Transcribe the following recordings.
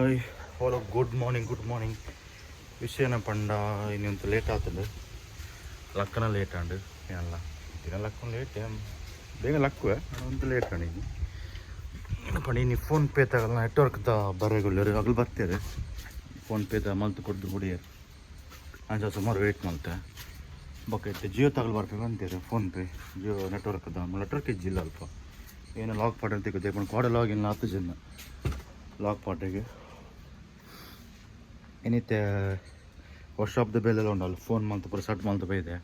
hello good morning ವಿಷಯನ ಪಂಡ ಇನ್ನೊಂದು ಲೇಟ್ ಆಗ್ತದೆ ಲಕ್ಕನ ಲೇಟ್ ಆಂಡು ಎಲ್ಲ ದಿನ ಲಕ್ಕ ಲೇಟ್ ಬೇಗ ಲಕ್ಕುವೆ ಒಂದು ಲೇಟ್ ಆಂಡು ಪಂಡಿ ನೀ ಫೋನ್ಪೇ ತಗಲ್ಲ ನೆಟ್ವರ್ಕ್ದ ಬರೋಗುಳ್ಳರು ಅಗಲು ಬರ್ತಾರೆ ಫೋನ್ಪೇದ ಮಲ್ತು ಕೊಡ್ದು ಕುಡಿಯರು ನಾನು ಸುಮಾರು ವೇಟ್ ಮಲ್ತೆ ಬೊಕ್ಕ ಜಿಯೋ ತಗಲು ಬರ್ಬೇಕು ಅಂತೀರಿ ಫೋನ್ಪೇ ಜಿಯೋ ನೆಟ್ವರ್ಕ್ದ ನೆಟ್ವರ್ಕ್ ಇಜ್ಜಿಲ್ಲ ಅಲ್ಪ ಏನು ಲಾಕ್ ಪಾಟ್ ಅಂತ ತೆಗೆದು ಕೋಡೆ ಲಾಗಿನ್ 10 ಜನ ಲಾಕ್ ಪಾಟಿಗೆ ಏನಿತ್ತೆ ವರ್ಷಾಪ್ದ ಬೇಲೆಲ್ಲ ಉಂಡಲ್ಲ ಫೋನ್ ಮಲ್ತು ಪೂರ ಸಟ್ ಮಲ್ತು ಬೈದೆ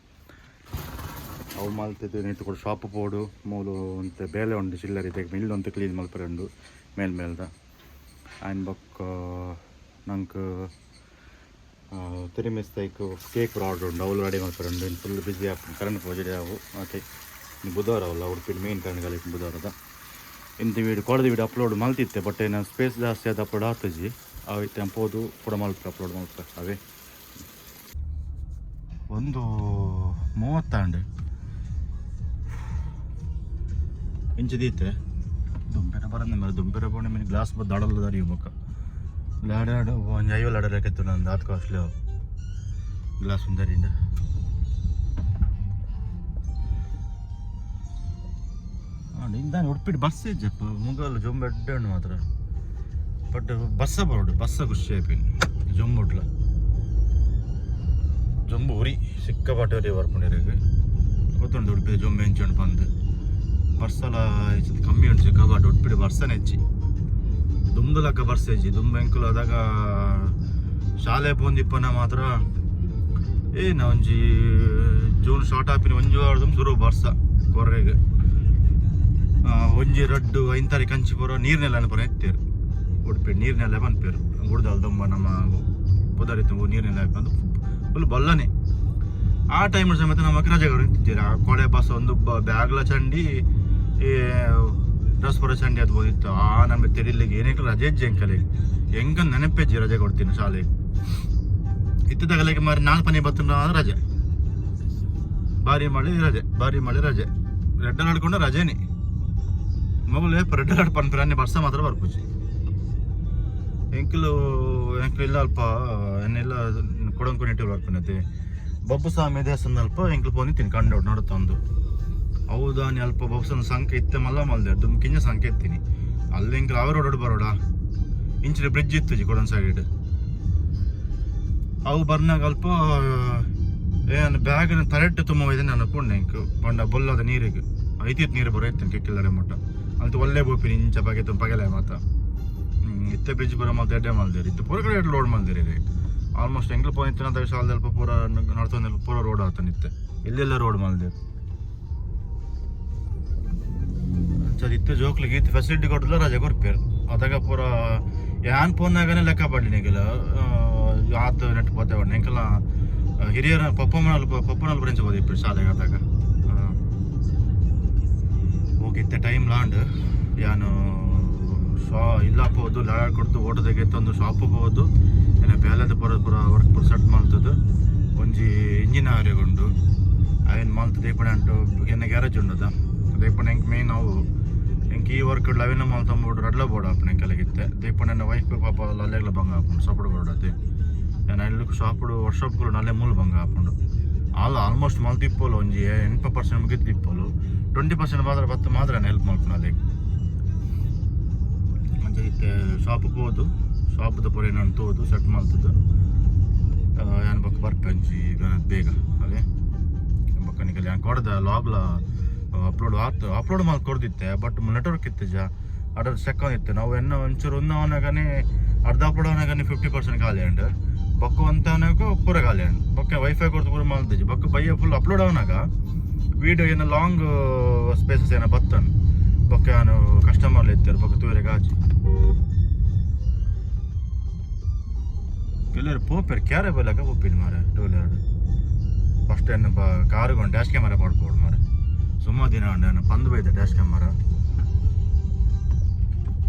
ಅವು ಮಲ್ತಿದ್ದು ನಿಂತು ಕೂಡ ಶಾಪ್ ಪೋಡು ಮೂಲು ಅಂತ ಬೇಲೆ ಉಂಡು ಚಿಲ್ಲರಿ ತೆಗೆ ಮಿಲ್ಲೊಂದು ಕ್ಲೀನ್ ಮಲ್ಪರೆಂಡು ಮೇಲ್ಮೇಲ್ದ ಆಯ್ನ ಬೊಕ್ಕ ನಂಗೆ ತಿರುಮಿಸ್ತೈಕು ಕೇಕ್ ಆರ್ಡರ್ ಉಂಡು ಅವಳು ರೆಡಿ ಮಲ್ಪರೆಂಡು ಇನ್ನು ಫುಲ್ ಬಿಸಿ ಆಗ್ತದೆ ಕರೆಂಟ್ ಪೂಜೆ ಅವು ಮತ್ತು ಇನ್ನು ಬುಧವಾರ ಅವಲ್ಲ ಉಡುಪಿ ಮೇನ್ ಕರೆಂಟ್ಗಳಿಗೆ ಬುಧವಾರದ ಇಂಥ ವೀಡಿಯೋ ಕೊಡದ ವೀಡಿಯೋ ಅಪ್ಲೋಡ್ ಮಲ್ತಿತ್ತೆ ಬಟ್ ಏನು ಸ್ಪೇಸ್ ಜಾಸ್ತಿ ಅದು ಅಪ್ಲೋಡ್ ಆಗ್ತಜಿ ಅವೈತೆ ಅಂಪೋದು ಕೂಡ ಮಲ್ಪೆ ಅಪ್ಲೋಡ್ ಮಲ್ಪೆ ಅವೇ 1:30 ಇಂಚು ದೀತೆ ದುಂಪೆರ ಬರಂದ ಮೇಲೆ ದುಂಪೆರ ಬೋಣೆ ಮೇಲೆ ಗ್ಲಾಸ್ ಬದ್ದು ಅಡಲು ದಾರಿಯಬೇಕು ಲಾಡಾಡು ಒಂದು 50 ಆಡೋಕ್ಕಿತ್ತು ನಂದು 10 ಕಾಸ್ಟ್ಲಿ ಗ್ಲಾಸ್ ಒಂದರಿಂದ ಇಂದಾನೆ ಉಡುಪಿಟ್ಟು ಬಸ್ ಇಜ್ಜಪ್ಪ ಮುಗಲು ಜೊಂಬು ಎಡ್ಡಣ್ಣು ಮಾತ್ರ ಬಟ್ ಬಸ್ಸ ಬರೋಡು ಬಸ್ಸ ಖುಷಿ ಆಯ್ಪಿನಿ ಜೊಂಬುಟ್ಲ ಜೊಂಬು ಉರಿ ಸಿಕ್ಕಾಪಟ್ಟೆ ಉರಿ ಬರ್ಕೊಂಡಿರೋದು ಗೊತ್ತುಂಟು ಉಡುಪಿ ಜೊಂಬು ಹೆಂಚಂಡು ಬಂದು ಬರ್ಸಲ ಕಮ್ಮಿ ಉಂಟು ಸಿಕ್ಕಾಪಟ್ಟೆ ಉಡುಪಿಟ್ಟು ಬರ್ಸನೇ ಹೆಚ್ಚಿ ದುಮ್ದು ಲಕ್ಕ ಬರ್ಸ ಹೆಚ್ಚಿ ದುಂಬು ಎಂಕುಲು ಅದಾಗ ಶಾಲೆ ಪೋಂದಿಪ್ಪನ ಮಾತ್ರ ಏನ ಒಂಜಿ ಜೂನ್ ಸ್ಟಾರ್ಟ್ ಆಪಿನ ಒಂಜಿ ವಾರ ಸುರು ಬರ್ಸ ಕೊರ್ರೆಗೆ ಒಂಜಿ ರಡ್ಡು 5 ತಾರೀಕು ಕಂಚಿ ಪೂರ ನೀರಿನೆಲ್ಲ ಪೂರ ಎತ್ತೇರು ಉಡುಪಿ ನೀರಿನೆಲ್ಲ ಬಂದ್ಪೇರು ಉಡ್ದಲ್ ತುಂಬ ನಮ್ಮ ಪುದರಿತ್ತು ನೀರಿನೆಲ್ಲ ಬಂದು ಫುಲ್ ಬಲ್ಲನೆ ಆ ಟೈಮ್ ಸಮೇತ ನಮಗೆ ರಜೆಗಳು ನಿಂತಿದ್ದೀರ ಆ ಕೊಡೆ ಬಸ್ ಒಂದು ಬ್ಯಾಗ್ಲ ಚಂಡಿ ಡ್ರೆಸ್ ಪೂರ ಚಂಡಿ ಅದು ಹೋದಿತ್ತು ಆ ನಮಗೆ ತೆರಿಲಿಕ್ಕೆ ಏನೇ ರಜೆ ಇಜ್ಜೆ ಎಂಕಲಿಗೆ ಹೆಂಗ ನೆನಪೆಜ್ಜಿ ರಜೆ ಕೊಡ್ತೀನಿ ಶಾಲೆಗೆ ಇತ್ತು ತಗಲಿಕ್ಕೆ ಮಾರಿ 4 ಪನಿ ಬತ್ತು ರಜೆ ಭಾರಿ ಮಳೆ ರಜೆ ರೆಡ್ ಅಲಾಡ್ಕೊಂಡು ರಜೆನೇ ಮಗಳು ರೆಡ್ ಅಲಾಡ್ ಪನ್ಪರ ಅನ್ನೆ ಬರ್ಸ ಮಾತ್ರ ಬರ್ಪುಜಿ ಎಂಕಲು ಇಲ್ಲ ಅಲ್ಪ ಎನ್ನೆಲ್ಲ ಕೊಡಂಕೊನಿಟ್ಟು ಬರ್ಪನತೆ ಬೊಬ್ಬು ಸ್ವಾಮಿ ದೇವಸ್ಥಾನ ಅಲ್ಪ ಎಂಕಲು ಪೋನಿತ್ತೀನಿ ಕಂಡು ನಡುತ್ತೊಂದು ಹೌದಾನಿ ಅಲ್ಪ ಬೊಬ್ಬಸನ ಸಂಖ್ಯೆ ಇತ್ತೆ ಮಲ್ಲ ಮಲ್ದೆ ಕಿಂಜ ಸಂಖ್ಯೆ ಎತ್ತೀನಿ ಅಲ್ಲಿ ಎಂಕಲು ಅವರ ರೋಡ್ ಬರೋಡ ಇಂಚಿನ ಬ್ರಿಡ್ಜ್ ಇತ್ತು ಜಿ ಕೊಡನ್ ಸೈಡ್ ಅವು ಬರ್ನಾಗ ಅಲ್ಪ ಏನು ಬ್ಯಾಗ್ ತಲೆಟ್ಟು ತುಂಬ ಇದೆ ನಾನು ಪುಣ್ಯ ಎಂಕು ಪಂಡ ಬೊಲ್ಲದ ನೀರಿಗೆ ಐತಿತ್ತು ನೀರು ಬರೋ ಇತ್ತು ಕೆಕ್ಕಿಲ್ಲಡೆ ಮಟ್ಟ ಅಂತ ಒಳ್ಳೆ ಬೋಪಿನಿ ಇಂಚ ಬಗೆತ್ತು ಪಗಲೆ ಮಾತ ಇತ್ತೆ ಬ್ರಿಡ್ಜ್ ಪೂರ ಮತ್ತೆ ಎಡ್ಡೆ ಮಲ್ದಿರಿ ಇತ್ತು ಪೂರ ಕಡೆ ಲೋಡ್ ಮಲ್ದಿರಿ ಆಲ್ಮೋಸ್ಟ್ ಎಂಗ್ಲು ಪೋನಿತ್ತಿನ ಅಂತ ಸಾಲದಲ್ಪ ಪೂರ ನಡ್ತೊಂದಲ್ಪ ಪೂರ ರೋಡ್ ಆತನಿತ್ತೆ ಇಲ್ಲೆಲ್ಲ ರೋಡ್ ಮಲ್ದಿರಿ ಇತ್ತು ಜೋಕ್ಲಿಗೆ ಇತ್ತು ಫೆಸಿಲಿಟಿ ಕೊಟ್ಟಿಲ್ಲ ರಜೆ ಕೊಡ್ಪೇರು ಅದಾಗ ಪೂರ ಯಾನ್ ಫೋನ್ನಾಗನೇ ಲೆಕ್ಕ ಪಡ್ಲಿನಿಗೆಲ್ಲ ಆತು ನೆಟ್ಟು ಪೋತೆ ಬಣ್ಣ ಎಂಕೆಲ್ಲ ಹಿರಿಯರ ಪಪ್ಪನಲ್ಲಿ ಬ್ರೆಂಚ್ ಬೋದಿಪ್ಪು ಶಾಲೆಗೆ ಆದಾಗ ಹೋಗಿತ್ತೆ ಟೈಮ್ ಲಾಂಡ್ ಯಾನು ಇಲ್ಲಪ್ಪ ಹೋದು ಲಾಡ್ ಕೊಡ್ತು ಓಟದಾಗೆ ತಂದು ಶಾಪ್ ಹೋಗೋದು ಏನ ಬೇಲೆದ ಪೂರ ವರ್ಕ್ ಪೂರ ಸೆಟ್ ಮಾಡ್ತದ್ದು ಒಂಜಿ ಇಂಜಿನ್ ಆರ್ಯಗೊಂಡು ಅವೇನು ಮಾಲ್ತು ದೇಪಣೆ ಅಂಟು ಎನ್ನ ಗ್ಯಾರೇಜ್ ಉಂಡದ ದೇಪಣೆ ಹೆಂಗೆ ಮೇನ್ ನಾವು ಹೆಂಗೆ ಈ ವರ್ಕ್ ಅವೇನ ಮಾಲ್ ತಂಬೋಡು ರಡ್ಲ ಬೋರ್ಡ್ ಹಾಪಣೆ ಕೆಳಗಿತ್ತೆ ದೇಪಣೆ ವೈಫ್ ಪಾಪ ಅಲ್ಲೆಗ್ಲ ಭಂಗ ಹಾಕೊಂಡು ಸಪೋರ್ಟ್ ಬೋರ್ಡತ್ತೆ ಏನು ಅಲ್ಲಿ ಶಾಪುಡು ವರ್ಷಾಪ್ಗಳು ನಲ್ಲೆ ಮೂಲ ಭಂಗ ಹಾಕೊಂಡು ಆಲ್ಮೋಸ್ಟ್ ಮಾಲ್ ತಿಪ್ಪೋಲು ಒಂಜಿ 80% ಮುಗಿದು ತಿಪ್ಪೋಲು 20% ಮಾತ್ರ ಹೆಲ್ಪ್ ಮಾಡ್ಕೊಂಡು ಅದಕ್ಕೆ ಮತ್ತೆ ಶಾಪಿಗೆ ಹೋದು ಶಾಪ್ದ ಪೂರ ಏನಾನು ತೋದು ಸೆಟ್ ಮಾಡ್ತದ್ದು ಏನು ಬಕ್ಕ ಬರ್ಪೆ ಅಂಜಿ ಬೇಗ ಅವೇ ಬಕ್ಕನಿಗೆ ಏನು ಕೊಡ್ದ ಲಾಗ್ಲ ಅಪ್ಲೋಡ್ ಮಾಡಿ ಕೊಡ್ದಿತ್ತೆ ಬಟ್ ನೆಟ್ವರ್ಕ್ ಇತ್ತು ಅದ್ರ ಸೆಕೆಂಡ್ ಇತ್ತು ನಾವು ಎನ್ನ ಒಂಚೂರು ಅವನಾಗನೇ ಅರ್ಧ ಅಪ್ಲೋಡ್ ಅವನಾಗನೇ 50% ಖಾಲಿ ಅಂಡ್ ಬೊಕ್ಕ ಅಂತವನಾಗ ಪೂರ ಖಾಲಿ ಅಂಡ್ ಬೊಕ್ಕ ವೈಫೈ ಕೊಡ್ದು ಪೂರ ಮಾಡ್ತಿದ್ವಿ ಬೊಕ್ಕ ಬೈಯ ಫುಲ್ ಅಪ್ಲೋಡ್ ಅವನಾಗ ವೀಡಿಯೋ ಏನೋ ಲಾಂಗ್ ಸ್ಪೇಸಸ್ ಏನೋ ಬತ್ತನ್ ಬೊಕ್ಕ ನಾನು ಕಸ್ಟಮರ್ಲಿ ಇರ್ತಾರೆ ಬೊಕ್ಕ ತೂರೆಗೆ ಆಚಿ ಎಲ್ಲರೂ ಪೋಪೇರು ಕ್ಯಾರೆ ಬೈಲಾಗ ಪೋಪಿನ ಮಾರೆ 2 ವೀಲರ್ ಫಸ್ಟ್ ಏನು ಕಾರುಗೊಂಡು ಡ್ಯಾಶ್ ಕ್ಯಾಮರಾ ಮಾಡ್ಬೋದು ಮಾರೆ ಸುಮ್ಮ ದಿನ ಉಂಡು ಪಂದು ಬೈದೆ ಡ್ಯಾಶ್ ಕ್ಯಾಮರಾ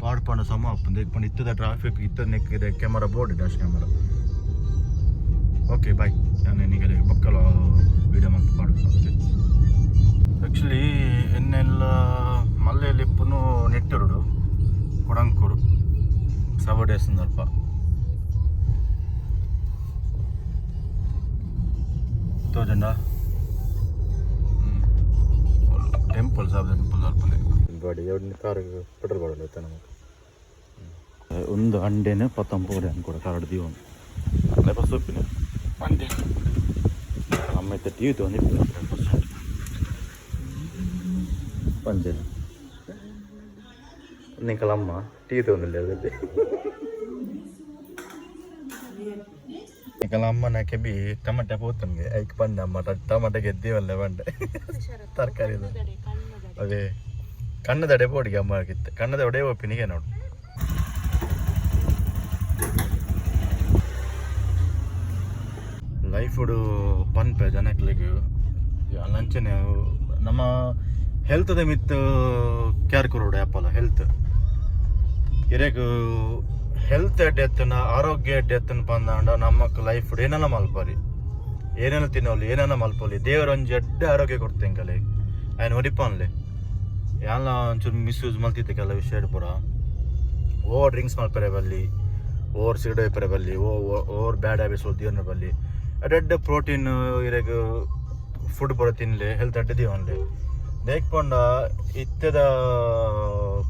ಪಾಡ್ಪಂಡು ಸಮ ಅಪ್ಪಂದು ಇಟ್ಕೊಂಡು ಇತ್ತದ ಟ್ರಾಫಿಕ್ ಇತ್ತದ ನೆಕ್ಕಿದೆ camera board dash camera okay bye ನಾನು ನಿನಗೆ ಬಕ್ಕಲ ವೀಡಿಯೋ ಮಾಡಿ ಪಾಡ್ಬೋದು ಆ್ಯಕ್ಚುಲಿ ಎನ್ನೆಲ್ಲ ಮಲ್ಲೆಯಲ್ಲಿ ಇಪ್ಪನು ನೆಟ್ಟರುಡು ಕೊಡಂಕೂರು 7 days ಸ್ವಲ್ಪ ತೋಜಂಡ ಟೆಂಪಲ್ ಸಾಬ್ ಟೆಂಪಲ್ ಅಲ್ಪನೆ ಬಾಡಿ ಎರಡು ಕಾರಿಗೆ ಪೆಟ್ರೋಲ್ ಬಾಡಲ್ಲ ನಮಗೆ ಒಂದು ಅಂಡೆನೇ 19 ಅನ್ಕೊಡ ಕಾರ್ಡ್ ದೀವನ್ ಅಲ್ಲೇ ಬಸ್ ಒಪ್ಪಿನ ಅಂಡೆ ಅಮ್ಮ ಟಿ ವಿ ತೊಗೊಂಡಿದ್ದು ಪಂಚೆ ನಿಂಕಲಮ್ಮ ಟಿ ವಿ ತೊಗೊಂಡಿಲ್ಲ ಅದಕ್ಕೆ ನಿಂಕಲಮ್ಮನ ಕೆಬಿ ಟೊಮೆಟೊ ಹೋತನ್ಗೆ ಐಕ್ ಬಂದೆ ಅಮ್ಮ ಟೊಮೆಟೊ ಗೆದ್ದೀವಲ್ಲೇ ಬಂಡೆ ತರಕಾರಿ ಅದೇ ಕಣ್ಣದಡೆ ಬೋಡಿಗೆ ಅಮ್ಮ ಆಗಿತ್ತು ಕಣ್ಣದ ಒಡೆ ಒಪ್ಪಿನಿಗೆ ನೋಡು ಲೈಫುಡು ಪನ್ಪೆ ಜನಕ್ಲಿಗೆ ಲಂಚನೆ ನಮ್ಮ ಹೆಲ್ತ್ದ ಮಿತ್ ಕ್ಯಾರ್ ಕೊರೋಡು ಆ್ಯಪಲ್ಲ ಹೆಲ್ತ್ ಇರೇಗ ಹೆಲ್ತ್ ಎಡ್ಡೆ ಎತ್ತನ ಆರೋಗ್ಯ ಎಡ್ಡೆ ಎತ್ತನ ಪಂದಾಂಡ ನಮ್ಮಕ್ಕೆ ಲೈಫ್ ಏನೆಲ್ಲ ಮಲ್ಪರಿ ಏನೇನು ತಿನ್ನೋಲಿ ಏನೇನ ಮಲ್ಪೋಲಿ ದೇವರು ಒಂಜಿ ಎಡ್ಡೆ ಆರೋಗ್ಯ ಕೊಡ್ತೇಂಕಲೆ ಆಯ್ನ ಹೊಡಿಪನ್ಲೆ ಎಲ್ಲ ಒಂಚೂರು ಮಿಸ್ಯೂಸ್ ಮಲ್ತಿದ್ದೆ ಕೆಲ ವಿಷಯ ಪೂರ ಓವರ್ ಡ್ರಿಂಕ್ಸ್ ಮಲ್ಪರೆ ಬಲ್ಲಿ ಓವರ್ ಸಿಗಡೆ ಪರೆ ಬಲ್ಲಿ ಓವರ್ ಬ್ಯಾಡ್ ಹ್ಯಾಬಿಟ್ಸ್ ಓದ್ದಿಯನ್ನ ಬಲ್ಲಿ ಅಡ್ಡ ಪ್ರೋಟೀನ್ ಇರಾಗ ಫುಡ್ ಪೂರ ತಿನ್ಲೆ ಹೆಲ್ತ್ ಅಡ್ಡ ದೀವನ್ಲೆ ದೇಖ್ಪಂಡ ಇತ್ತದ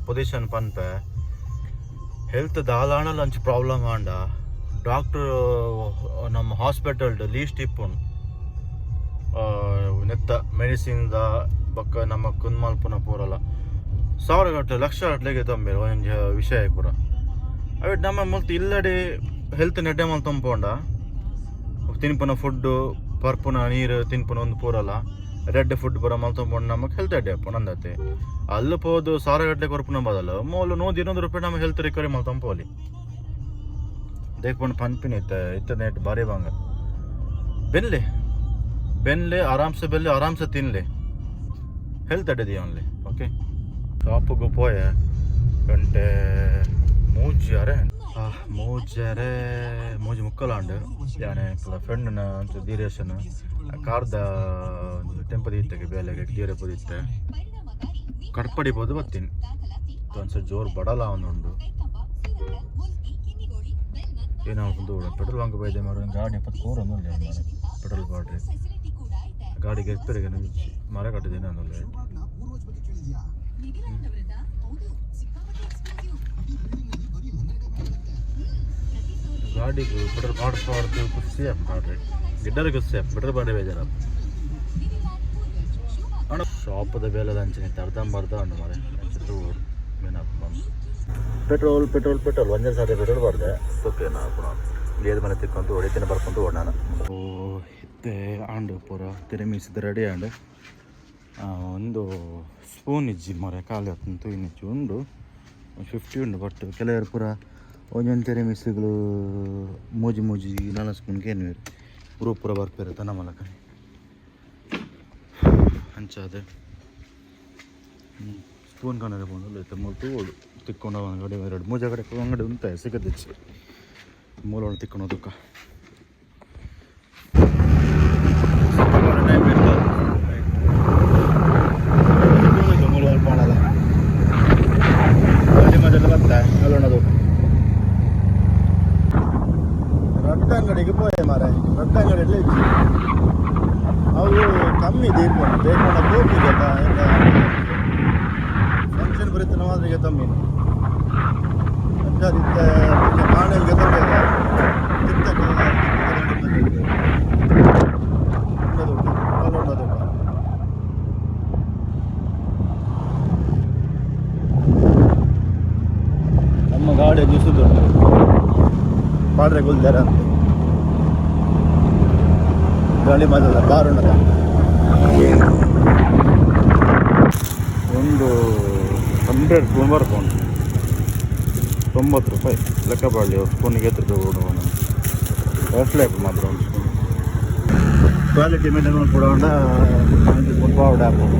ಪೊಸಿಷನ್ ಪನ್ಪೆ ಹೆಲ್ತ್ ದಾಲಾಣಲ್ಲಿ ಅಂಚು ಪ್ರಾಬ್ಲಮ್ ಆಂಡ ಡಾಕ್ಟರ್ ನಮ್ಮ ಹಾಸ್ಪಿಟಲ್ಡ್ ಲೀಸ್ಟ್ ಇಪ್ಪುಂಡು ನೆತ್ತ ಮೆಡಿಸಿನ್ದ ಬಕ್ಕ ನಮ್ಮ ಕುನ್ಮಾಲ್ಪುನ ಪೂರಲ್ಲ ಸಾವಿರ ಗಟ್ಟಲೆ ಲಕ್ಷ ಗಟ್ಟಲೆಗೆ ತಂಬೇರು ಒಂದು ವಿಷಯ ಪೂರ ಅವಿಟ್ಟು ನಮ್ಮ ಮುಲ್ತು ಇಲ್ಲಡೆ ಹೆಲ್ತ್ ನೆಡ್ಡೆ ಮಲ್ ತಂಪೋಂಡ ತಿನ್ಪುನ ಫುಡ್ಡು ಪರ್ಪುನ ನೀರು ತಿನ್ಪುನ ಒಂದು ಪೂರಲ್ಲ ರೆಡ್ ಫುಡ್ ಪೂರ ಮಲ್ ತಂಪೋಂಡು ನಮಗೆ ಹೆಲ್ತ್ ಅಡ್ಡೆ ಅಪ್ಪ ನಂದತ್ತೆ ಅಲ್ಲಿ ಹೋದು ಸಾವಿರ ಗಟ್ಟಲೆ ಕೊರ್ಪುನ ಬದಲು ಮೂಲು 100 ರೂಪಾಯಿ ನಮ್ಮ ಹೆಲ್ತ್ ರಿಕವರಿ ಮಲ್ ತಂಪೋಲಿ ದೇಖ್ಪಂಡು ಪನ್ಪಿನ ಇತ್ತ ನೆಟ್ ಬಾರಿ ಬಾಂಗ ಬೆನ್ಲೆ ಆರಾಮ್ಸೆ ಬೆಲ್ಲೆ ಆರಾಮ್ಸೆ ತಿನ್ಲೆ ಹೆಲ್ತ್ ಅಡ್ಡೆ ದಿವನ್ಲೆ ಓಕೆ ಶಾಪಿಗೆ ಪೋಯ ಗಂಟೆ ಮೂಜಿ ಮುಕ್ಕಲಾಂಡು ಯಾನೆ ಫ್ರೆಂಡ್ನ ಒಂಚೂರು ಧೀರೇಶನ್ ಕಾರ್ದ ಟೆಂಪಲ್ ಇತ್ತಗೆ ಬೇಲೆಗೆ ಗೀರೆ ಪೋದಿತ್ತೆ ಕಡ್ಪಡಿ ಬೋದು ಬರ್ತೀನಿ ಒಂದ್ಸಲ ಜೋರು ಬಡಲ ಅವನುಂಡು ಏನಾಗ್ತದೆ ಪೆಟ್ರೋಲ್ ಬಂಕ್ ಬೈದೆ ಮಾರು ಗಾಡಿ 24 ಅನ್ನೋಲ್ಲ ಪೆಟ್ರೋಲ್ ಬಾಡ್ರಿ ಗಾಡಿಗೆ ಎತ್ತರಿಗೆ ಮರ ಕಟ್ಟಿದ್ದೀನಿ ಅನ್ನೋಲ್ಲ ಗಾಡಿಗೂ ಪೆಟ್ರೋಲ್ ಬಾಡ್ದು ಖುಷಿ ಬಾಡ್ರಿ ಗಿಡ್ಡರಿಗೆ ಖುಷಿ ಪೆಟ್ರೋಲ್ ಬಾಡಿ ಬೇಜಾರ ಅಣ್ಣ ಶಾಪದ ಬೇಲದ ಅಂಚನೆ ಅರ್ಧಂಬರ್ಧ ಅಣ್ಣ ಮಾರೆ ಪೆಟ್ರೋಲ್ ಒಂದೇ ಸಾರಿ ಪೆಟ್ರೋಲ್ ಬಾರ್ದೆ ಓಕೆನಾ ಪುನಃ ಲೇದ್ ಮನೆ ತಿಕ್ಕೊಂತು ಹೊಡಿತೇನೆ ಬರ್ಕೊಂತು ಓಡಾನ ಇತ್ತೆ ಆಂಡು ಪೂರ ತೆರೆ ಮೀಸಿದ ರೆಡಿ ಆಂಡು ಒಂದು ಸ್ಪೂನ್ ಇಜ್ಜಿ ಮರ ಕಾಲು ಹತ್ತಂತು ಇನ್ನಿಚ್ಚು ಉಂಡು 50 ಉಂಡು ಬಟ್ ಕೆಲವರು ಪೂರ ಒಂದೊಂದು ತೆರೆ ಮಿಸ್ಸುಗಳು ಮೂಜಿ 4 ಸ್ಪೂನ್ಗೆ ಏನು ಪೂರ ಪೂರ ಬರ್ಪೇರೆ ತನ ಮಲಕ ಹಂಚಾದೆ ಸ್ಪೂನ್ ಕಣ್ಣರೆ ಬಂದು ಐತೆ ಮೂರು ಓಡು ತಿಕ್ಕೊಂಡು ಅಂಗಡಿ 2-3 ಕಡೆ ಅಂಗಡಿ ಉಂಟೆ ಸಿಗದಿಚ್ಚಿ ಮೂಲವನ್ನು ತಿಕ್ಕೊಳೋದಕ್ಕೆ ರೊಟ್ಟ ಅಂಗಡಿಗೆ ಪೋಯೆ ಮಾರೆ ರೊಟ್ಟ ಅಂಗಡಿಯಲ್ಲಿ ಇಚ್ಚಿ ಅವು ಕಮ್ಮಿ ದೇಕೊಂಡು ಗೋಪಿಗೆ ಫಂಕ್ಷನ್ ಬರುತ್ತೆ ಮಾದ್ರಿಗೆ ತಮ್ಮಿ ಅದಕ್ಕೆ ಮಾಣೆಲ್ಗೆ ತಂದೆ ನಮ್ಮ ಗಾಡಿ ಜ್ಯೂಸುದುಂಟು ಬಾಡ್ರೆ ಗುಲ್ದಾರ ಅಂತ ಗಾಳಿ ಮಾತಲ್ಲ ಬಾರುಣದ ಒಂದು 100 ಸ್ಪೂನ್ ಬರ್ಕೊಂಡು 90 ರೂಪಾಯಿ ಲೆಕ್ಕ ಬಾಳಿ ಸ್ಪೂನಿಗೆ 8 ರೂಪಾಯಿ ಕೊಡುವ ಕಾಸ್ಟ್ಲಿ ಆಯ್ತು ಮಾತ್ರ ಒಂದು ಸ್ಪೂನ್ ಕ್ವಾಲಿಟಿ ಮೇಂಟೈನ್ ಕೊಡೋಣ ಪೌಡರ್ ಹಾಕೋದು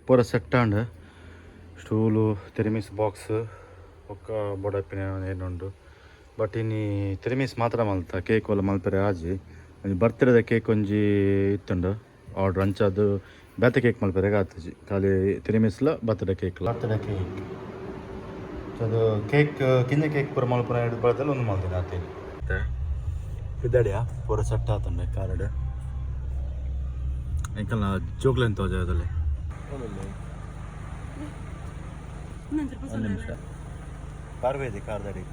ಪೂರ ಸೆಟ್ ಆಂಡ್ ಸ್ಟೂಲು ತೆರಿಮಿಸ್ ಬಾಕ್ಸ್ ಒಕ್ಕ ಬೊಡಪಿನ ಏನುಂಡು ಬಟ್ ಇನ್ನಿ ತೆರಿಮಿಸ್ ಮಾತ್ರ ಮಲ್ತ ಕೇಕ್ ಒಲ್ಲ ಮಲ್ಪರೆ ಆಜಿ ಬರ್ತ್ಡೇದ ಕೇಕ್ ಒಂಜಿ ಇತ್ತುಂಡು ಆರ್ಡ್ರ್ ಅಂಚದು ಬೇತೆ ಕೇಕ್ ಮಲ್ಪರೆಗೆ ಆತಜಿ ಖಾಲಿ ತೆರಿಮಿಸ್ಲ ಬರ್ತ್ಡೇ ಕೇಕ್ ಅದು ಕೇಕ್ ಕಿಂಜ ಕೇಕ್ ಪೂರ ಮಲ್ಪುರ 2 ಬರ್ತಲ್ಲ ಒಂದು ಮಲ್ತೀನಿ ಆತೀನಿ ಮತ್ತೆ ಇದ್ದಾಡಿಯಾ ಪೂರ ಸೆಟ್ ಆತಂಡೆ ಕಾರ್ಡ್ ಎಂಕಲ್ ಜೋಗ್ಲೆನ್ ತೋಜದಲ್ಲಿ ಒಂದು ನಿಮಿಷ ಕಾರ್ವೇದಿ ಕಾರ್ದಡಿ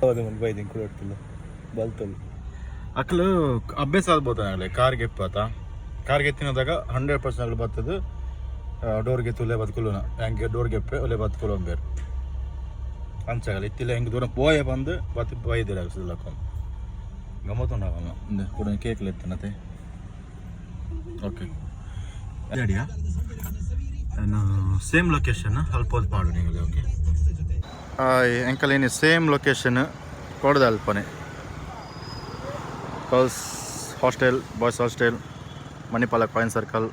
ಹೌದು ಒಂದು ಬೈದು ಕೂಡ ಇಡ್ತಿಲ್ಲ ಬಲ್ತಲ್ಲಿ ಅಕ್ಕಲು ಅಭ್ಯಾಸ ಆಗ್ಬೋದು ಆಗಲಿ ಕಾರ್ಗೆ ಎಪ್ಪಾತ ಕಾರ್ಗೆ ಎತ್ತಿನದಾಗ 100% ಆಗಲು ಬರ್ತದೆ ಡೋರ್ಗೆ ತುಲೆ ಬದುಕುಲುನ ಹೆಂಗೆ ಡೋರ್ಗೆ ಎಪ್ಪೆ ಒಲೆ ಬದುಕುಲು ಬೇರೆ ಅಂಚಾಗಲ್ಲ ಇತ್ತಿಲ್ಲ ಹೆಂಗೆ ದೂರ ಪೋಯೆ ಬಂದು ಬತ್ತು ಬೈದಿಲ್ಲ ಹಾಕ್ಸಿಲ್ಲಕ್ಕೊಂಡು ಗಮ್ಮತ್ತುಂಡಾಗಲ್ಲ ಕೂಡ ಕೇಕ್ಲು ಎತ್ತನತೆ ಓಕೆ ಅಡಿಯಾ ಸೇಮ್ ಲೊಕೇಶನ್ ಅಲ್ಪ ಹೊತ್ತು ಪಾಡು ನಿಮಗೆ ಓಕೆ ಎಂಕಲ್ ಏನು ಸೇಮ್ ಲೊಕೇಶನ್ ಕೊಡದ ಅಲ್ಪನೆ girls hostel boys hostel Manipal coin circle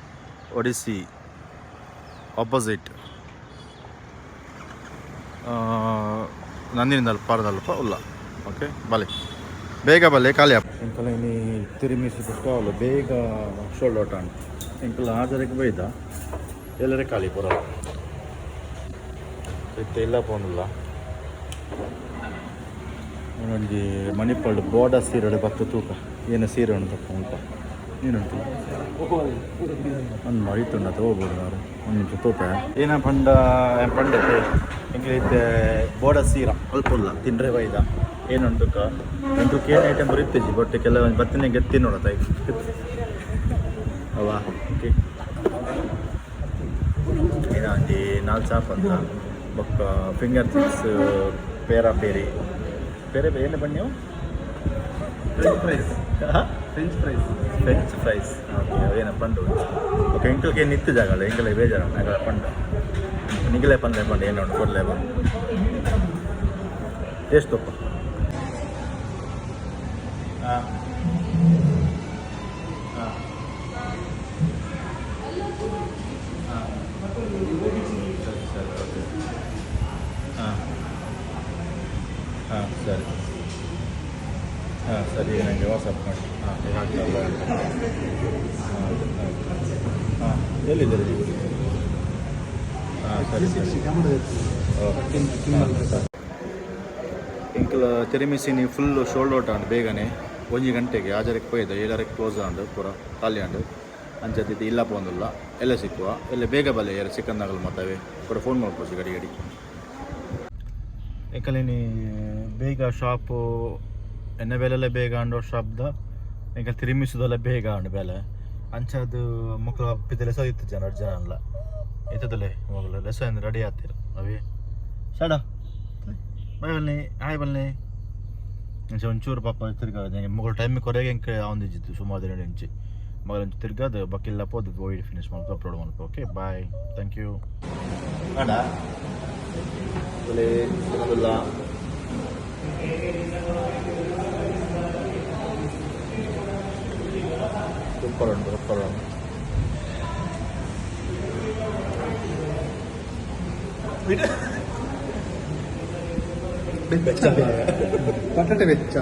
Odyssey opposite ನಂದಿನಿಂದ ಪಾರದಲ್ಪ ಉಲ್ಲ ಓಕೆ ಬಲೆ ಬೇಗ ಬಲೆ ಖಾಲಿ ಆಪ್ ಎಂಕಲ್ ಇನಿ ತಿರುಮಿಸಿ ಪುಷ್ಪ ಬೇಗ ಶೋಲ್ಡ್ ಔಟ್ ಆನ್ ಎಂಕಲ್ ಹಾಜರಿಗೆ ಬೈದ ಎಲ್ಲರೇ ಖಾಲಿ ಪುರ ಇತ್ತು ಇಲ್ಲ ಪೋನಿಲ್ಲ ಒಂಜಿ ಮಣಿಪಾಲ್ ಬೋರ್ಡರ್ ಸೀರೆ ಬತ್ತು ತೂಕ ಏನು ಸೀರೆ ಉಂಟು ಉಂಟ ನೀನುಂಟು ಒಂದು ಮರಿತುಂಡ ತಗೋಬೋದು ನಾನು ಒಂದು ನಿಮಿಷ ತೂಕ ಏನ ಪಂಡ ಪಂಡೆ ಎಂಕ್ಲೈತೆ ಬೋರ್ಡರ್ ಸೀರ ಅಲ್ಪ ಇಲ್ಲ ತಿಂಡ್ರೆ ಬೈದ ಏನುಂಟು ಎಂಟು ಏನು ಐಟಮ್ ಬರೀತಿಜಿ ಬಟ್ ಕೆಲವು ಬತ್ತಿನ ಗೆತ್ತಿ ನೋಡತ್ತ ಅವಾ ಓಕೆ ಏನಾಂಟಿ ನಾಲ್ ಚಾಪ್ ಅಂತ ಬೊಕ್ಕ ಫಿಂಗರ್ ಚಿಪ್ಸ್ ಪೇರ ಪೇರಿ ಬೇರೆ ಏನು ಬನ್ನಿ ನೀವು French fries okay ಅವೇನ Pandu okay ಎಂಕಲ್ಗೆ ನಿತ್ತು ಜಾಗಲ್ಲ ಎಂಕಲೆ ಬೇಜಾರ ನಾಗ ಪಂಡು ನಿಗಲೇ ಪಂದೆ ಪಂಡು ಏನು ಕೊಡಲೇ ಬಂದು ಟೇಸ್ಟ್ ತಪ್ಪ ಹಾಂ ಹಾಂ ಹಾಂ ಸರಿ ಓಕೆ ಹಾಂ ಹಾಂ ಸರಿ ಹಾಂ ಸರಿ ನನಗೆ ವಾಟ್ಸಪ್ ಮಾಡಿ ಹಾಂ ಎಲ್ಲಿದ್ದೀರಿ ಹಾಂ ಸರಿ ಇಂಕಲ್ ತಿರುಮಿಸಿ ನೀವು ಫುಲ್ಲು ಶೋಲ್ಡ್ ಔಟ್ ಆಂಡು ಬೇಗನೆ 1 ಗಂಟೆಗೆ ಹಾಜರಿಗೆ ಪೋಯ್ದು 7 ಕ್ಲೋಸ್ ಆಂಡು ಪೂರ ಖಾಲಿ ಆಂಡು ಅಂಚದಿದ್ದು ಇಲ್ಲ ಪೋಂದಿಲ್ಲ ಎಲ್ಲ ಸಿಕ್ಕುವ ಎಲ್ಲ ಬೇಗ ಬಲೆ ಯಾರು ಚಿಕನ್ನಾಗಲು ಮಾತಾವೆ ಕೂಡ ಫೋನ್ ಮಾಡ್ಬೋದು ಗಡಿ ಗಡಿ ಏಕಲೇನಿ ಬೇಗ ಶಾಪು ಎಣ್ಣೆ ಬೆಲೆಲ್ಲ ಬೇಗ ಆಂಡೋ ಶಾಪ್ದ ಈಗ ತಿರುಮಿಸೋದೆಲ್ಲ ಬೇಗ ಆಂಡು ಬೆಲೆ ಅಂಚದು ಮುಖ ಪಿದ ಲೆಸ ಇತ್ತು ಜನ ಅಲ್ಲ ಇತ್ತದಲ್ಲೇ ಮಗಲು ಲೆಸ ರೆಡಿ ಆಗ್ತೀರ ಅವೇ ಶಾಡ ಬಾಯ್ ಬಲ್ನಿ ಹಾಯ್ ಬಲ್ನಿ ಇಂಚೆ ಒಂಚೂರು ಪಾಪ ತಿರ್ಗಾದ ಮಗಳು ಟೈಮಿಗೆ ಕೊರೆಗೆ ಇಂಕೆ ಆವಂದಿದ್ದು ಸುಮಾರು ದಿನ ಇಂಚಿ ಮಗಳು ತಿರ್ಗಾದ ಬಕ್ಕಿಲ್ಲ ಪೋದು ವೈಡ್ ಫಿನಿಶ್ ಮಾಡ್ಕೊ ಅಪ್ಲೋಡ್ ಮಾಡ್ಕೊ ಓಕೆ ಬಾಯ್ ಥ್ಯಾಂಕ್ ಯು ಅಡ ತಿನ್ನೋದಿಲ್ಲ ಸೂಪರ್ ಉಂಟು ಸೂಪರ್ ಉಂಟು ಬಟಾಟೆ ವೆಚ್ಚ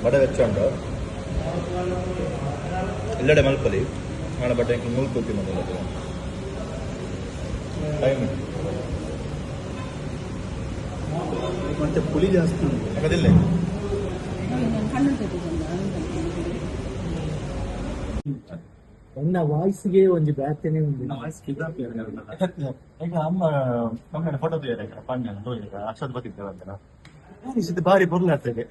ಬಡೆ ವೆಚ್ಚ ಉಂಟು ಎಲ್ಲೆಡೆ ಮಲ್ಪಲಿ ನಾಳೆ ಬಟ್ಟೆ ಮುಲ್ಕೂತಿ ಮೊದಲು ಟೈಮ್ ಮತ್ತೆ ಪುಳಿ ಜಾಸ್ತಿ ಉಂಟು ಯಾಕದಿಲ್ಲ ನನ್ನ ವಾಯ್ಸ್ಗೆ ಒಂದು ಬ್ಯಾತನೆ ಉಂಟು ಈಗ ಅಮ್ಮ ಕಮ್ಮಿ ಫೋಟೋ ತೆಗೆದ ಪಂಡ ಅಷ್ಟೊಂದು ಬರ್ತಿದ್ದೇವೆ ಅಂತ ಭಾರಿ ಬರ್ಲಾಗ್ತದೆ